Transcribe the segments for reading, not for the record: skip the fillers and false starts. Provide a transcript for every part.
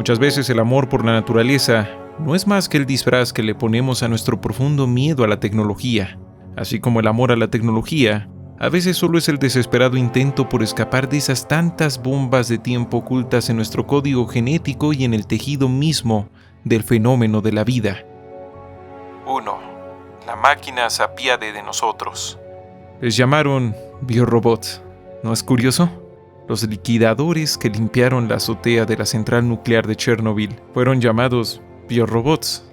Muchas veces el amor por la naturaleza no es más que el disfraz que le ponemos a nuestro profundo miedo a la tecnología. Así como el amor a la tecnología, a veces solo es el desesperado intento por escapar de esas tantas bombas de tiempo ocultas en nuestro código genético y en el tejido mismo del fenómeno de la vida. 1. La máquina se apiade de nosotros. Les llamaron biorobots. ¿No es curioso? Los liquidadores que limpiaron la azotea de la central nuclear de Chernobyl fueron llamados biorobots.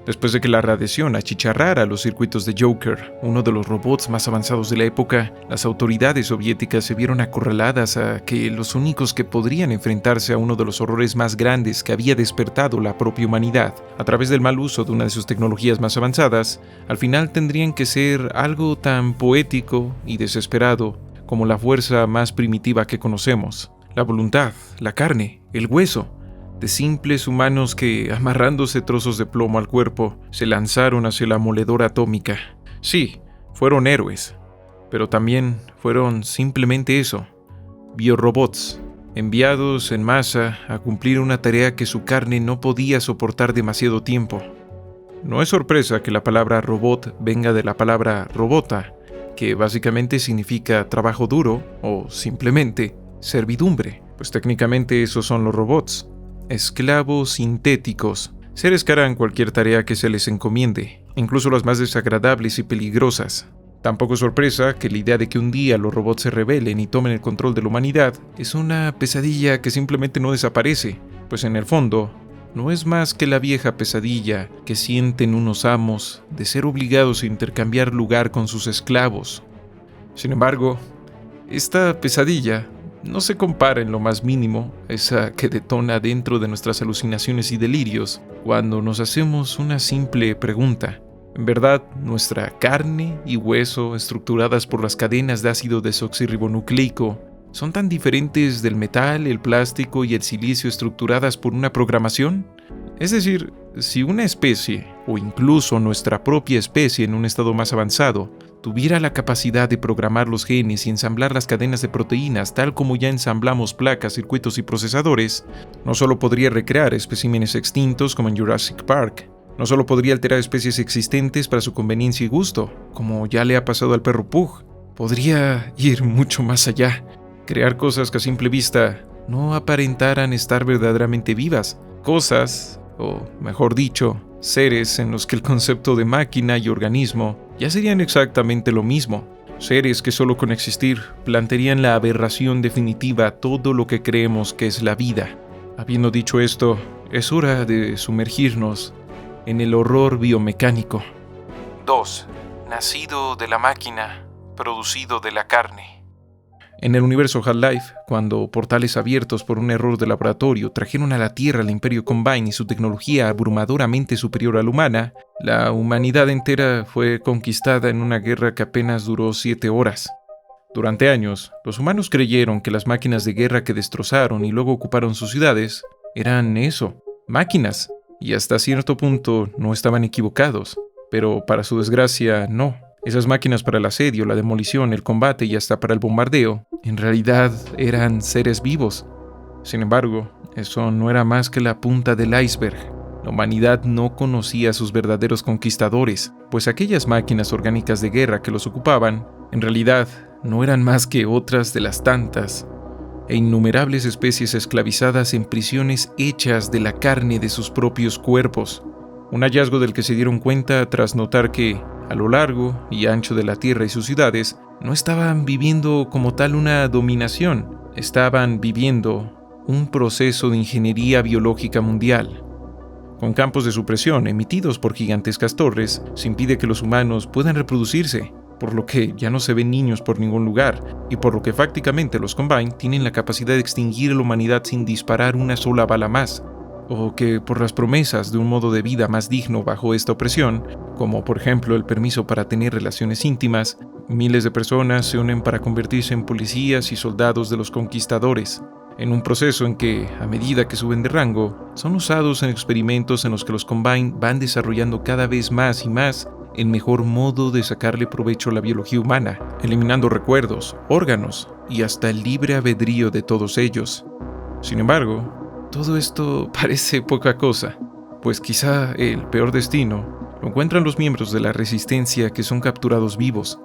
Después de que la radiación achicharrara los circuitos de Joker, uno de los robots más avanzados de la época, las autoridades soviéticas se vieron acorraladas a que los únicos que podrían enfrentarse a uno de los horrores más grandes que había despertado la propia humanidad, a través del mal uso de una de sus tecnologías más avanzadas, al final tendrían que ser algo tan poético y desesperado como la fuerza más primitiva que conocemos, la voluntad, la carne, el hueso, de simples humanos que, amarrándose trozos de plomo al cuerpo, se lanzaron hacia la moledora atómica. Sí, fueron héroes, pero también fueron simplemente eso, biorobots, enviados en masa a cumplir una tarea que su carne no podía soportar demasiado tiempo. No es sorpresa que la palabra robot venga de la palabra robota, que básicamente significa trabajo duro o simplemente servidumbre, pues técnicamente esos son los robots. Esclavos sintéticos, seres que harán cualquier tarea que se les encomiende, incluso las más desagradables y peligrosas. Tampoco es sorpresa que la idea de que un día los robots se rebelen y tomen el control de la humanidad es una pesadilla que simplemente no desaparece, pues en el fondo no es más que la vieja pesadilla que sienten unos amos de ser obligados a intercambiar lugar con sus esclavos. Sin embargo, esta pesadilla no se compara en lo más mínimo a esa que detona dentro de nuestras alucinaciones y delirios cuando nos hacemos una simple pregunta. En verdad, nuestra carne y hueso, estructuradas por las cadenas de ácido desoxirribonucleico, ¿son tan diferentes del metal, el plástico y el silicio estructuradas por una programación? Es decir, si una especie, o incluso nuestra propia especie en un estado más avanzado, tuviera la capacidad de programar los genes y ensamblar las cadenas de proteínas tal como ya ensamblamos placas, circuitos y procesadores, no solo podría recrear especímenes extintos como en Jurassic Park, no solo podría alterar especies existentes para su conveniencia y gusto, como ya le ha pasado al perro Pug, podría ir mucho más allá, crear cosas que a simple vista no aparentaran estar verdaderamente vivas, cosas, o mejor dicho, seres en los que el concepto de máquina y organismo ya serían exactamente lo mismo, seres que solo con existir plantearían la aberración definitiva a todo lo que creemos que es la vida. Habiendo dicho esto, es hora de sumergirnos en el horror biomecánico. 2. Nacido de la máquina, producido de la carne. En el universo Half-Life, cuando portales abiertos por un error de laboratorio trajeron a la Tierra al Imperio Combine y su tecnología abrumadoramente superior a la humana, la humanidad entera fue conquistada en una guerra que apenas duró 7 horas. Durante años, los humanos creyeron que las máquinas de guerra que destrozaron y luego ocuparon sus ciudades eran eso, máquinas, y hasta cierto punto no estaban equivocados, pero para su desgracia no. Esas máquinas para el asedio, la demolición, el combate y hasta para el bombardeo, en realidad eran seres vivos. Sin embargo, eso no era más que la punta del iceberg. La humanidad no conocía a sus verdaderos conquistadores, pues aquellas máquinas orgánicas de guerra que los ocupaban, en realidad, no eran más que otras de las tantas e innumerables especies esclavizadas en prisiones hechas de la carne de sus propios cuerpos. Un hallazgo del que se dieron cuenta tras notar que, a lo largo y ancho de la Tierra y sus ciudades, no estaban viviendo como tal una dominación, estaban viviendo un proceso de ingeniería biológica mundial. Con campos de supresión emitidos por gigantescas torres, se impide que los humanos puedan reproducirse, por lo que ya no se ven niños por ningún lugar, y por lo que fácticamente los Combine tienen la capacidad de extinguir a la humanidad sin disparar una sola bala más, o que por las promesas de un modo de vida más digno bajo esta opresión, como por ejemplo el permiso para tener relaciones íntimas, miles de personas se unen para convertirse en policías y soldados de los conquistadores, en un proceso en que, a medida que suben de rango, son usados en experimentos en los que los Combine van desarrollando cada vez más y más el mejor modo de sacarle provecho a la biología humana, eliminando recuerdos, órganos y hasta el libre albedrío de todos ellos. Sin embargo, todo esto parece poca cosa, pues quizá el peor destino lo encuentran los miembros de la resistencia que son capturados vivos.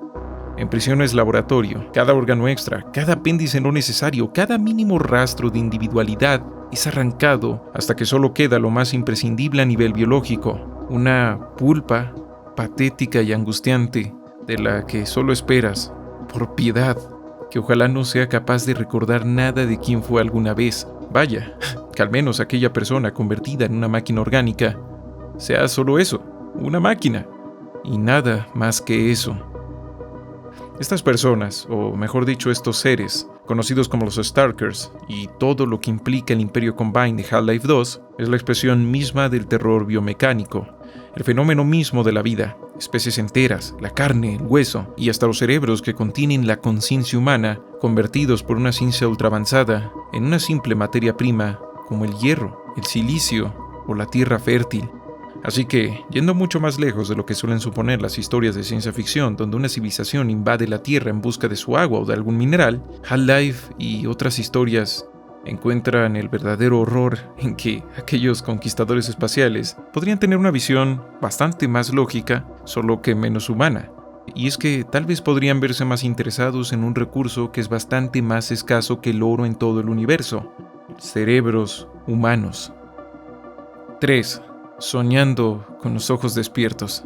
En prisiones laboratorio, cada órgano extra, cada apéndice no necesario, cada mínimo rastro de individualidad es arrancado hasta que solo queda lo más imprescindible a nivel biológico, una pulpa patética y angustiante de la que solo esperas, por piedad, que ojalá no sea capaz de recordar nada de quién fue alguna vez. Vaya, que al menos aquella persona convertida en una máquina orgánica sea solo eso, una máquina, y nada más que eso. Estas personas, o mejor dicho estos seres, conocidos como los Starkers, y todo lo que implica el Imperio Combine de Half-Life 2, es la expresión misma del terror biomecánico, el fenómeno mismo de la vida, especies enteras, la carne, el hueso, y hasta los cerebros que contienen la conciencia humana, convertidos por una ciencia ultraavanzada en una simple materia prima, como el hierro, el silicio o la tierra fértil. Así que, yendo mucho más lejos de lo que suelen suponer las historias de ciencia ficción, donde una civilización invade la Tierra en busca de su agua o de algún mineral, Half-Life y otras historias encuentran el verdadero horror en que aquellos conquistadores espaciales podrían tener una visión bastante más lógica, solo que menos humana. Y es que tal vez podrían verse más interesados en un recurso que es bastante más escaso que el oro en todo el universo: cerebros humanos. 3. Soñando con los ojos despiertos.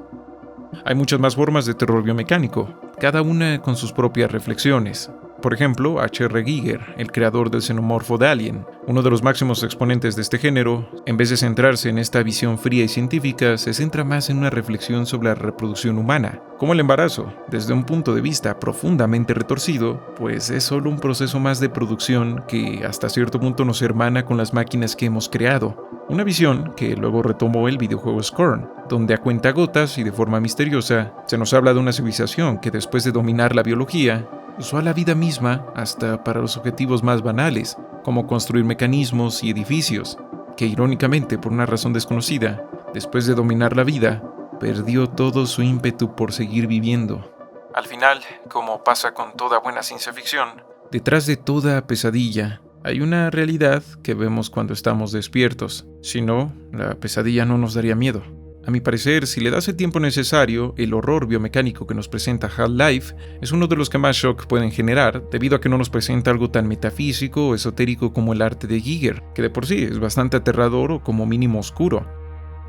Hay muchas más formas de terror biomecánico, cada una con sus propias reflexiones. Por ejemplo, H.R. Giger, el creador del xenomorfo de Alien, uno de los máximos exponentes de este género, en vez de centrarse en esta visión fría y científica, se centra más en una reflexión sobre la reproducción humana, como el embarazo, desde un punto de vista profundamente retorcido, pues es solo un proceso más de producción que hasta cierto punto nos hermana con las máquinas que hemos creado. Una visión que luego retomó el videojuego Scorn, donde a cuentagotas y de forma misteriosa se nos habla de una civilización que después de dominar la biología, usó a la vida misma hasta para los objetivos más banales, como construir mecanismos y edificios, que irónicamente, por una razón desconocida, después de dominar la vida, perdió todo su ímpetu por seguir viviendo. Al final, como pasa con toda buena ciencia ficción, detrás de toda pesadilla hay una realidad que vemos cuando estamos despiertos. Si no, la pesadilla no nos daría miedo. A mi parecer, si le das el tiempo necesario, el horror biomecánico que nos presenta Half-Life es uno de los que más shock pueden generar, debido a que no nos presenta algo tan metafísico o esotérico como el arte de Giger, que de por sí es bastante aterrador o como mínimo oscuro,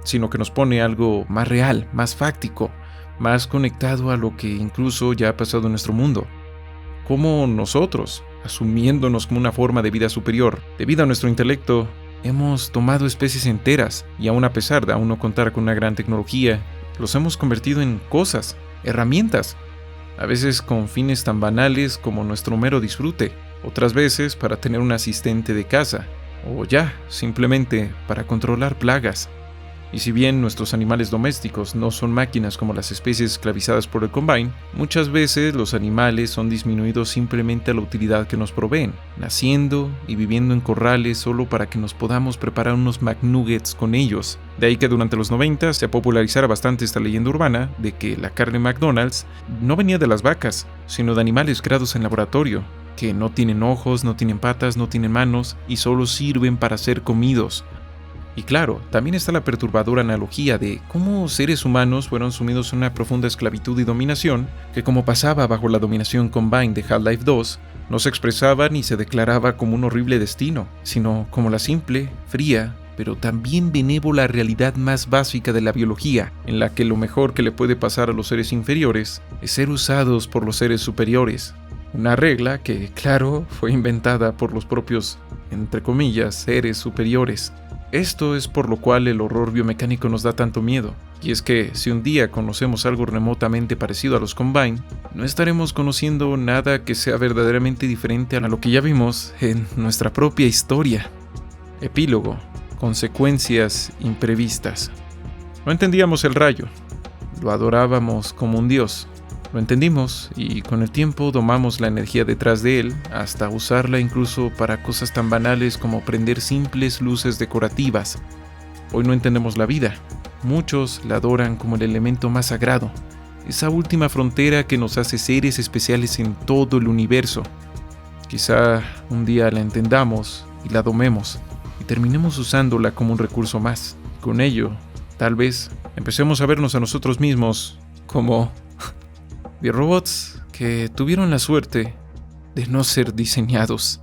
sino que nos pone algo más real, más fáctico, más conectado a lo que incluso ya ha pasado en nuestro mundo. Como nosotros, asumiéndonos como una forma de vida superior, debido a nuestro intelecto, hemos tomado especies enteras y aún a pesar de aún no contar con una gran tecnología, los hemos convertido en cosas, herramientas, a veces con fines tan banales como nuestro mero disfrute, otras veces para tener un asistente de casa, o ya, simplemente para controlar plagas. Y si bien nuestros animales domésticos no son máquinas como las especies esclavizadas por el Combine, muchas veces los animales son disminuidos simplemente a la utilidad que nos proveen, naciendo y viviendo en corrales solo para que nos podamos preparar unos McNuggets con ellos. De ahí que durante los 90 se popularizara bastante esta leyenda urbana de que la carne McDonald's no venía de las vacas, sino de animales creados en laboratorio, que no tienen ojos, no tienen patas, no tienen manos y solo sirven para ser comidos. Y claro, también está la perturbadora analogía de cómo seres humanos fueron sumidos en una profunda esclavitud y dominación que, como pasaba bajo la dominación Combine de Half-Life 2, no se expresaba ni se declaraba como un horrible destino, sino como la simple, fría, pero también benévola realidad más básica de la biología, en la que lo mejor que le puede pasar a los seres inferiores es ser usados por los seres superiores. Una regla que, claro, fue inventada por los propios, entre comillas, seres superiores. Esto es por lo cual el horror biomecánico nos da tanto miedo, y es que si un día conocemos algo remotamente parecido a los Combine, no estaremos conociendo nada que sea verdaderamente diferente a lo que ya vimos en nuestra propia historia. Epílogo. Consecuencias imprevistas. No entendíamos el rayo, lo adorábamos como un dios. Lo entendimos y con el tiempo domamos la energía detrás de él hasta usarla incluso para cosas tan banales como prender simples luces decorativas. Hoy no entendemos la vida. Muchos la adoran como el elemento más sagrado, esa última frontera que nos hace seres especiales en todo el universo. Quizá un día la entendamos y la domemos, y terminemos usándola como un recurso más. Con ello, tal vez empecemos a vernos a nosotros mismos como robots que tuvieron la suerte de no ser diseñados.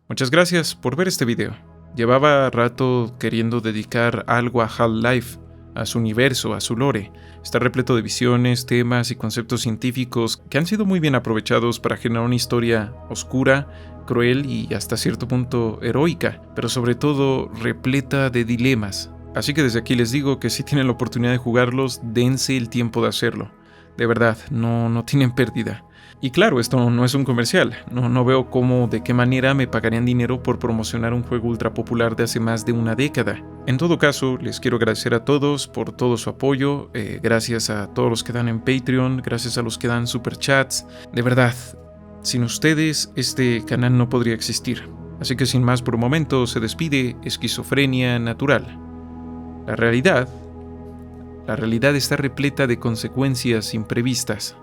Muchas gracias por ver este video. Llevaba rato queriendo dedicar algo a Half-Life, a su universo, a su lore. Está repleto de visiones, temas y conceptos científicos que han sido muy bien aprovechados para generar una historia oscura, cruel y hasta cierto punto heroica, pero sobre todo repleta de dilemas. Así que desde aquí les digo que si tienen la oportunidad de jugarlos, dense el tiempo de hacerlo. De verdad, no tienen pérdida. Y claro, esto no es un comercial. No veo de qué manera me pagarían dinero por promocionar un juego ultra popular de hace más de una década. En todo caso, les quiero agradecer a todos por todo su apoyo. Gracias a todos los que dan en Patreon, gracias a los que dan superchats. De verdad, sin ustedes este canal no podría existir. Así que sin más por un momento se despide Esquizofrenia Natural. La realidad está repleta de consecuencias imprevistas.